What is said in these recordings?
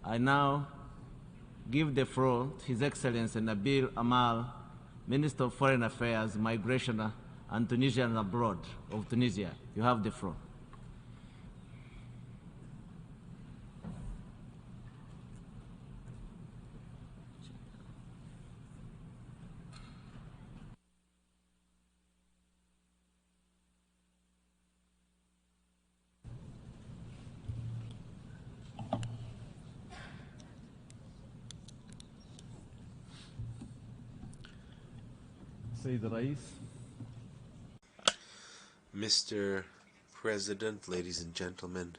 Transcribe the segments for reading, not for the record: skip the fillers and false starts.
I now give the floor to His Excellency Nabil Ammar, Minister of Foreign Affairs, Migration and Tunisians Abroad of Tunisia. You have the floor. Mr. President, ladies and gentlemen,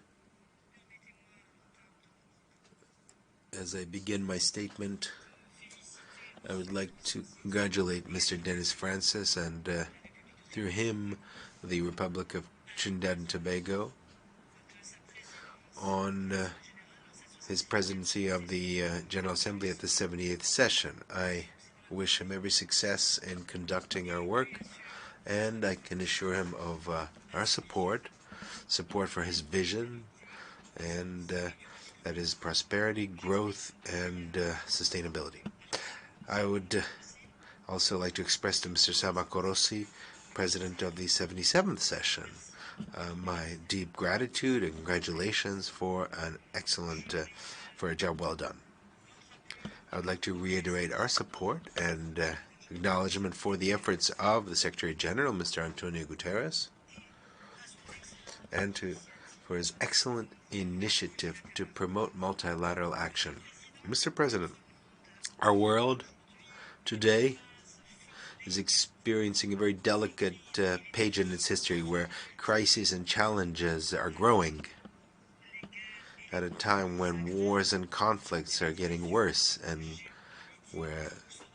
as I begin my statement, I would like to congratulate Mr. Dennis Francis and, through him, the Republic of Trinidad and Tobago on his presidency of the General Assembly at the 78th session. I wish him every success in conducting our work, and I can assure him of our support for his vision, and that is prosperity, growth, and sustainability. I would also like to express to Mr. Sabakorosi, President of the 77th session, my deep gratitude and congratulations for an excellent, for a job well done. I would like to reiterate our support and acknowledgement for the efforts of the Secretary General, Mr. Antonio Guterres, and for his excellent initiative to promote multilateral action. Mr. President, our world today is experiencing a very delicate page in its history where crises and challenges are growing at a time when wars and conflicts are getting worse, and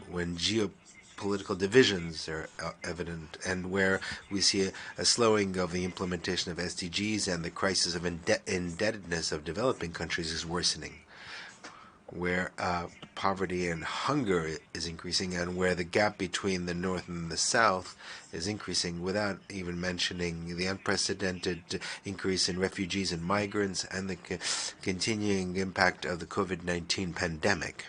when geopolitical divisions are evident, and where we see a slowing of the implementation of SDGs, and the crisis of indebtedness of developing countries is worsening, where poverty and hunger is increasing, and where the gap between the North and the South is increasing, without even mentioning the unprecedented increase in refugees and migrants and the continuing impact of the COVID-19 pandemic,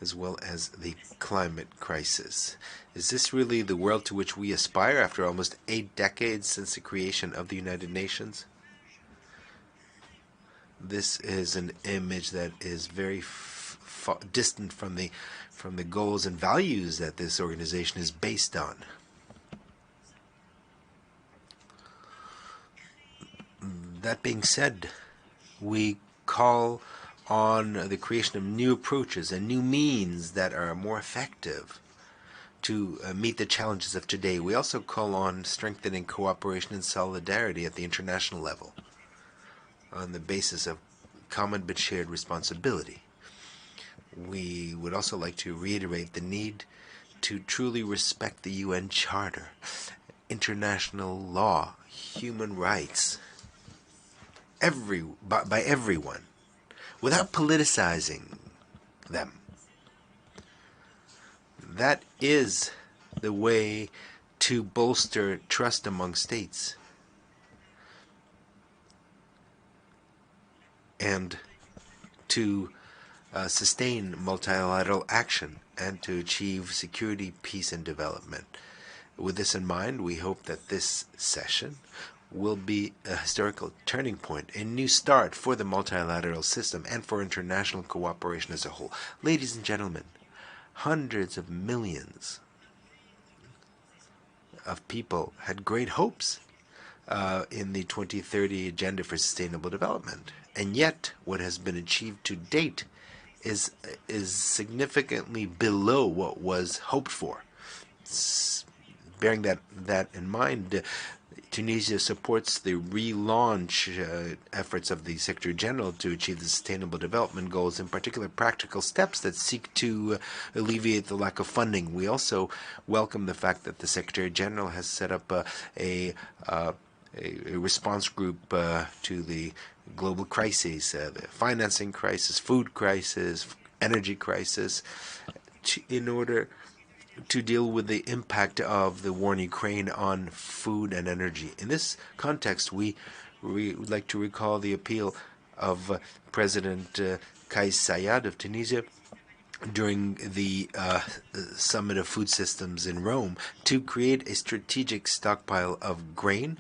as well as the climate crisis. Is this really the world to which we aspire after almost 8 decades since the creation of the United Nations? This is an image that is very distant from the goals and values that this organization is based on. That being said, we call on the creation of new approaches and new means that are more effective to meet the challenges of today. We also call on strengthening cooperation and solidarity at the international level on the basis of common but shared responsibility. We would also like to reiterate the need to truly respect the UN Charter, international law, human rights, by everyone, without politicizing them. That is the way to bolster trust among states and to sustain multilateral action and to achieve security, peace, and development. With this in mind, we hope that this session will be a historical turning point, a new start for the multilateral system and for international cooperation as a whole. Ladies and gentlemen, hundreds of millions of people had great hopes in the 2030 Agenda for Sustainable Development. And yet, what has been achieved to date is significantly below what was hoped for. Bearing that in mind, Tunisia supports the relaunch efforts of the Secretary General to achieve the Sustainable Development Goals, in particular practical steps that seek to alleviate the lack of funding. We also welcome the fact that the Secretary General has set up a response group to the global crises, the financing crisis, food crisis, energy crisis, in order to deal with the impact of the war in Ukraine on food and energy. In this context, we would like to recall the appeal of President Kais Saied of Tunisia during the Summit of Food Systems in Rome to create a strategic stockpile of grain,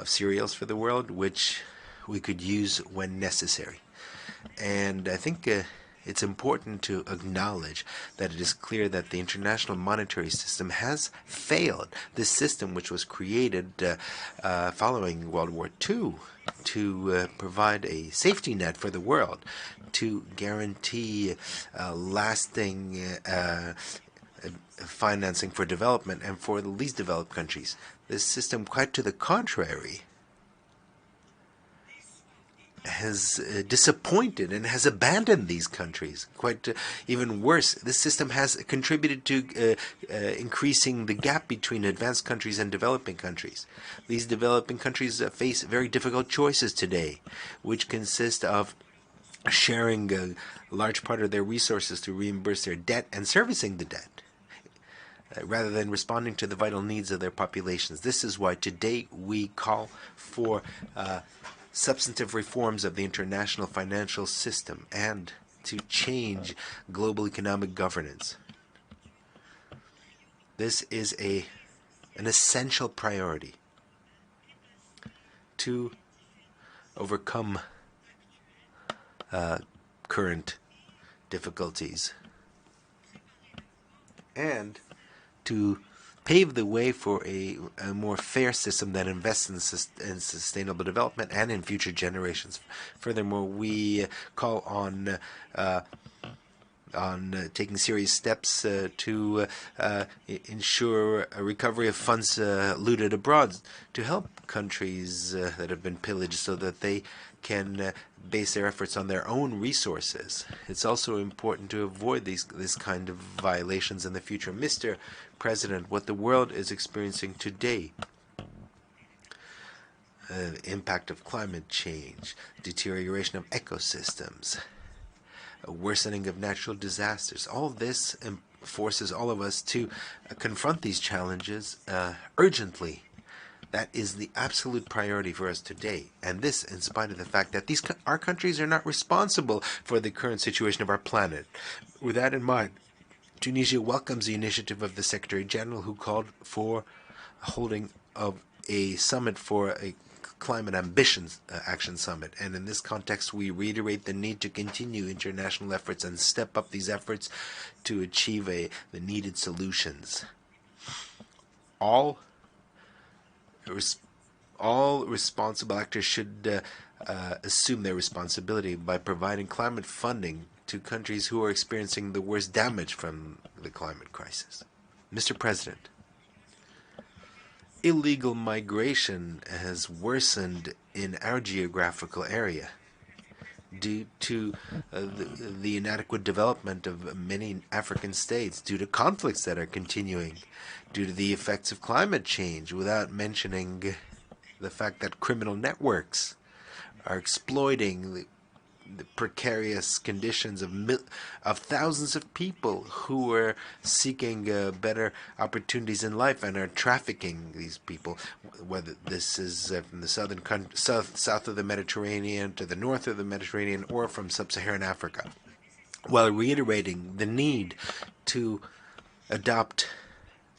cereals for the world, which we could use when necessary. And I think it's important to acknowledge that it is clear that the international monetary system has failed. This system, which was created following World War II to provide a safety net for the world, to guarantee lasting financing for development and for the least developed countries. This system, quite to the contrary, has disappointed and has abandoned these countries. Quite even worse, this system has contributed to increasing the gap between advanced countries and developing countries. These developing countries face very difficult choices today, which consist of sharing a large part of their resources to reimburse their debt and servicing the debt, rather than responding to the vital needs of their populations. This is why today we call for substantive reforms of the international financial system and to change global economic governance. This is an essential priority to overcome current difficulties and to pave the way for a more fair system that invests in sustainable development and in future generations. Furthermore, we call on taking serious steps to ensure a recovery of funds looted abroad, to help countries that have been pillaged so that they can base their efforts on their own resources. It's also important to avoid this kind of violations in the future. Mr. President, what the world is experiencing today, impact of climate change, deterioration of ecosystems, a worsening of natural disasters, all this forces all of us to confront these challenges urgently. That is the absolute priority for us today. And this in spite of the fact that our countries are not responsible for the current situation of our planet. With that in mind, Tunisia welcomes the initiative of the Secretary General, who called for holding of a summit for a climate ambitions action summit. And in this context, we reiterate the need to continue international efforts and step up these efforts to achieve the needed solutions. All responsible actors should assume their responsibility by providing climate funding to countries who are experiencing the worst damage from the climate crisis. Mr. President, illegal migration has worsened in our geographical area due to the inadequate development of many African states, due to conflicts that are continuing, due to the effects of climate change, without mentioning the fact that criminal networks are exploiting the precarious conditions of thousands of people who are seeking better opportunities in life and are trafficking these people, whether this is from the south of the Mediterranean to the north of the Mediterranean or from sub-Saharan Africa, while reiterating the need to adopt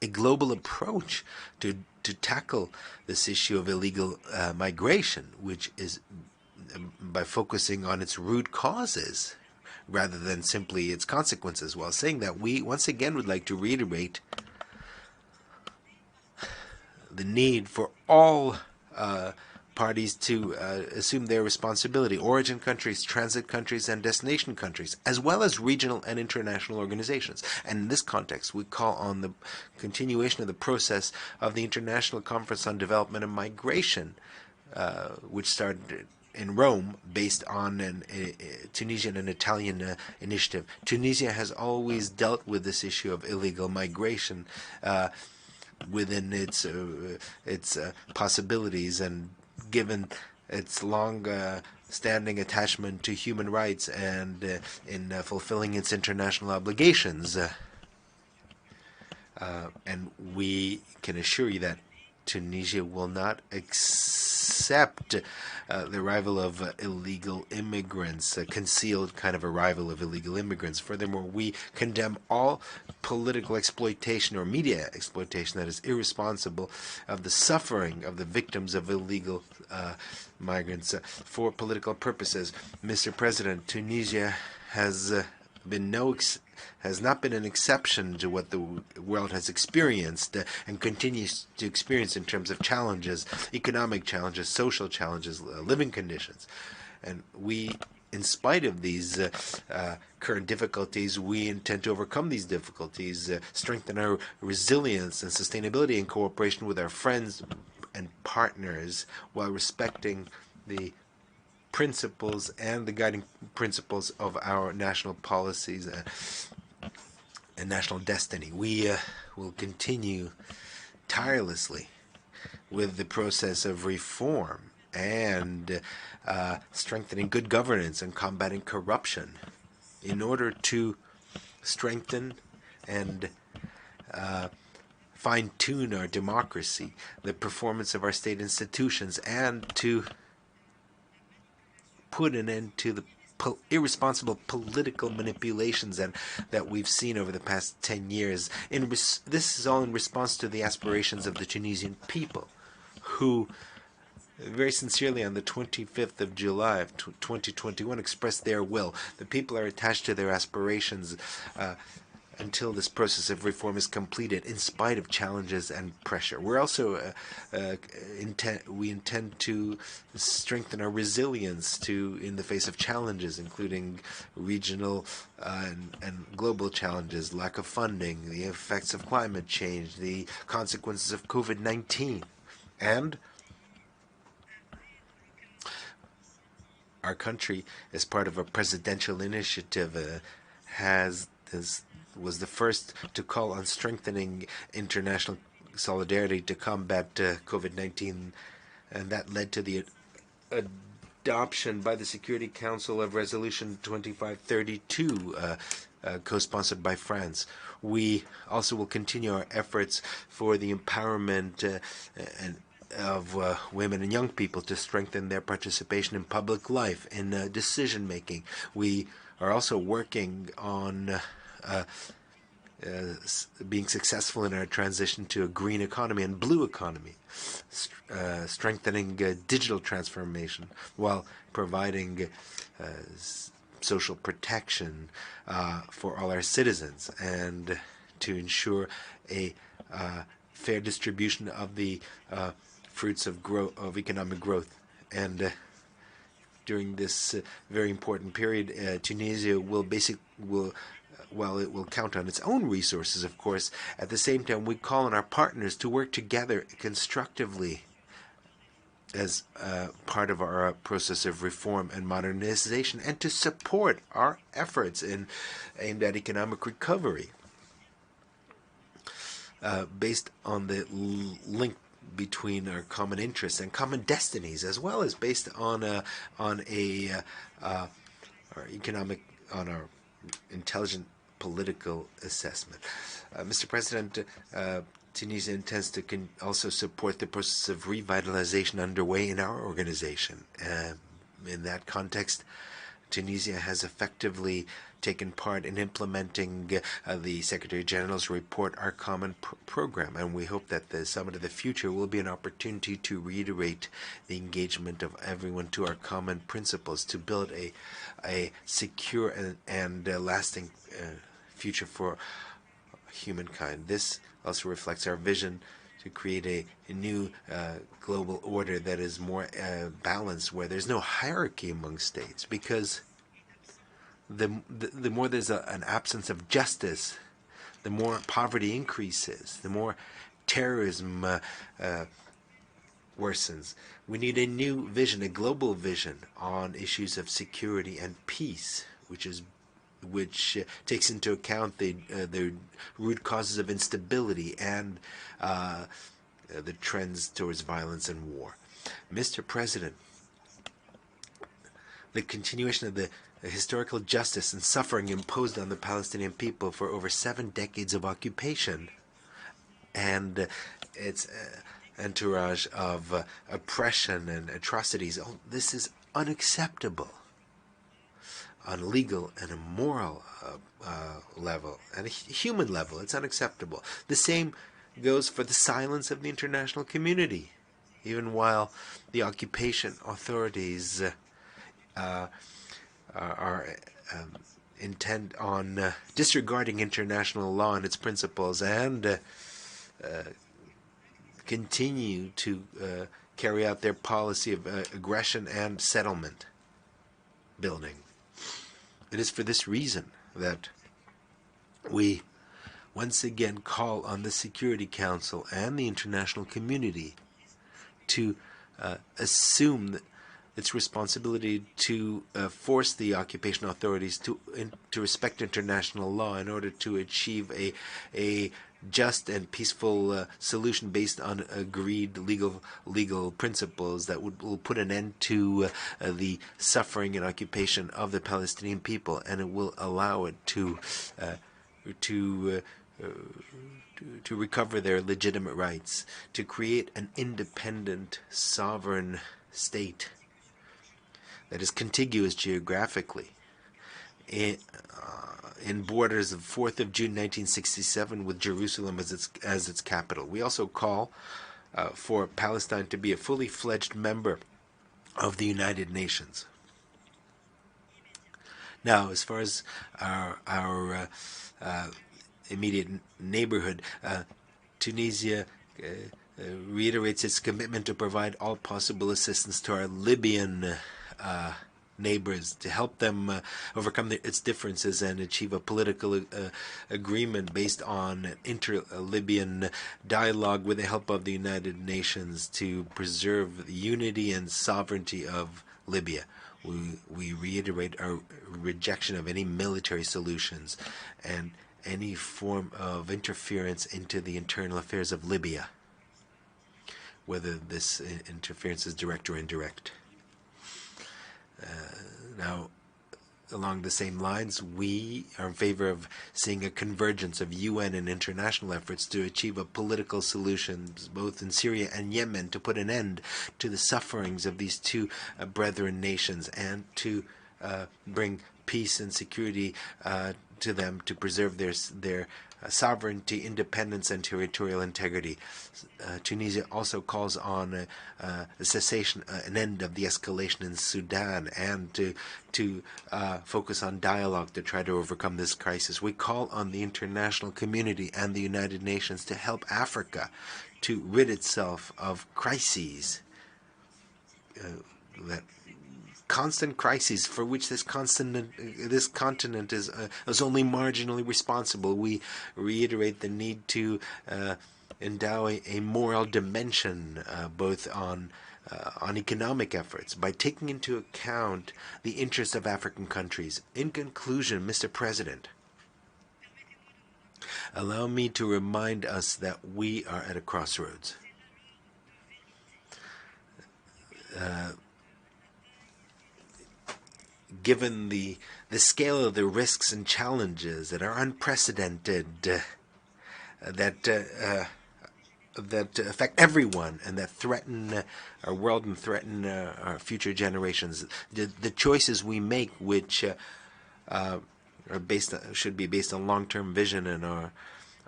a global approach to tackle this issue of illegal migration, which is by focusing on its root causes rather than simply its consequences. While saying that, we once again would like to reiterate the need for all parties to assume their responsibility, origin countries, transit countries, and destination countries, as well as regional and international organizations. And in this context, we call on the continuation of the process of the International Conference on Development and Migration, which started in Rome, based on a Tunisian and Italian initiative. Tunisia has always dealt with this issue of illegal migration within its possibilities, and given its long standing attachment to human rights and in fulfilling its international obligations. And we can assure you that Tunisia will not accept the arrival of illegal immigrants, a concealed kind of arrival of illegal immigrants. Furthermore, we condemn all political exploitation or media exploitation that is irresponsible of the suffering of the victims of illegal migrants for political purposes. Mr. President, Tunisia has not been an exception to what the world has experienced and continues to experience in terms of challenges, economic challenges, social challenges, living conditions. And we, in spite of these current difficulties, we intend to overcome these difficulties, strengthen our resilience and sustainability in cooperation with our friends and partners while respecting the principles and the guiding principles of our national policies and national destiny. We will continue tirelessly with the process of reform and strengthening good governance and combating corruption in order to strengthen and fine-tune our democracy, the performance of our state institutions, and to put an end to the irresponsible political manipulations that we've seen over the past 10 years. This is all in response to the aspirations of the Tunisian people, who very sincerely on the 25th of July of 2021 expressed their will. The people are attached to their aspirations until this process of reform is completed, in spite of challenges and pressure. We're also intend to strengthen our resilience in the face of challenges, including regional and global challenges, lack of funding, the effects of climate change, the consequences of COVID-19, and our country, as part of a presidential initiative, was the first to call on strengthening international solidarity to combat COVID-19, and that led to the adoption by the Security Council of Resolution 2532, co-sponsored by France. We also will continue our efforts for the empowerment of women and young people to strengthen their participation in public life, in decision-making. We are also working on being successful in our transition to a green economy and blue economy, strengthening digital transformation while providing social protection for all our citizens, and to ensure a fair distribution of the fruits of economic growth. And during this very important period, Tunisia while it will count on its own resources, of course, at the same time we call on our partners to work together constructively as part of our process of reform and modernization, and to support our efforts aimed at economic recovery, based on the link between our common interests and common destinies, as well as based on our intelligent political assessment. Mr. President, Tunisia intends to also support the process of revitalization underway in our organization. In that context, Tunisia has effectively taken part in implementing the Secretary General's report, Our Common Program, and we hope that the Summit of the Future will be an opportunity to reiterate the engagement of everyone to our common principles, to build a secure and lasting future for humankind. This also reflects our vision to create a new global order that is more balanced, where there's no hierarchy among states, because the more there's an absence of justice, the more poverty increases, the more terrorism worsens. We need a new vision, a global vision on issues of security and peace, which takes into account the root causes of instability and the trends towards violence and war. Mr. President, the continuation of the historical justice and suffering imposed on the Palestinian people for over 7 decades of occupation, and its entourage of oppression and atrocities. Oh, this is unacceptable on a legal and a moral level and a human level. It's unacceptable. The same goes for the silence of the international community. Even while the occupation authorities are intent on disregarding international law and its principles and continue to carry out their policy of aggression and settlement building. It is for this reason that we once again call on the Security Council and the international community to assume its responsibility to force the occupation authorities to respect international law in order to achieve a just and peaceful solution based on agreed legal principles that will put an end to the suffering and occupation of the Palestinian people, and it will allow it to recover their legitimate rights, to create an independent, sovereign state that is contiguous geographically in borders of 4th of June 1967 with Jerusalem as its capital. We also call for Palestine to be a fully fledged member of the United Nations. Now, as far as our immediate neighborhood, Tunisia reiterates its commitment to provide all possible assistance to our Libyan neighbors to help them overcome its differences and achieve a political agreement based on an inter-Libyan dialogue with the help of the United Nations to preserve the unity and sovereignty of Libya. We reiterate our rejection of any military solutions and any form of interference into the internal affairs of Libya, whether this interference is direct or indirect. Now, along the same lines, we are in favor of seeing a convergence of UN and international efforts to achieve a political solution, both in Syria and Yemen, to put an end to the sufferings of these two brethren nations and to bring peace and security to them, to preserve their sovereignty, independence, and territorial integrity. Tunisia also calls on a cessation, an end of the escalation in Sudan, and to focus on dialogue to try to overcome this crisis. We call on the international community and the United Nations to help Africa to rid itself of crises, that constant crises for which this continent is only marginally responsible. We reiterate the need to endow a moral dimension both on economic efforts by taking into account the interests of African countries. In conclusion, Mr. President, allow me to remind us that we are at a crossroads. Given the scale of the risks and challenges that are unprecedented, that affect everyone and that threaten our world and threaten our future generations, the choices we make, which should be based on long-term vision and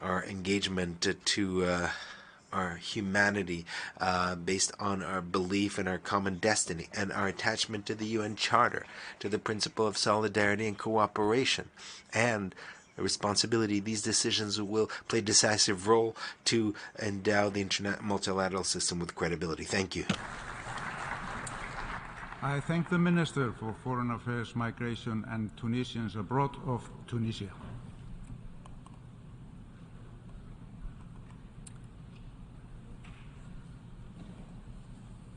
our engagement to our humanity, based on our belief in our common destiny and our attachment to the UN Charter, to the principle of solidarity and cooperation, and the responsibility. These decisions will play a decisive role to endow the multilateral system with credibility. Thank you. I thank the Minister for Foreign Affairs, Migration and Tunisians abroad of Tunisia.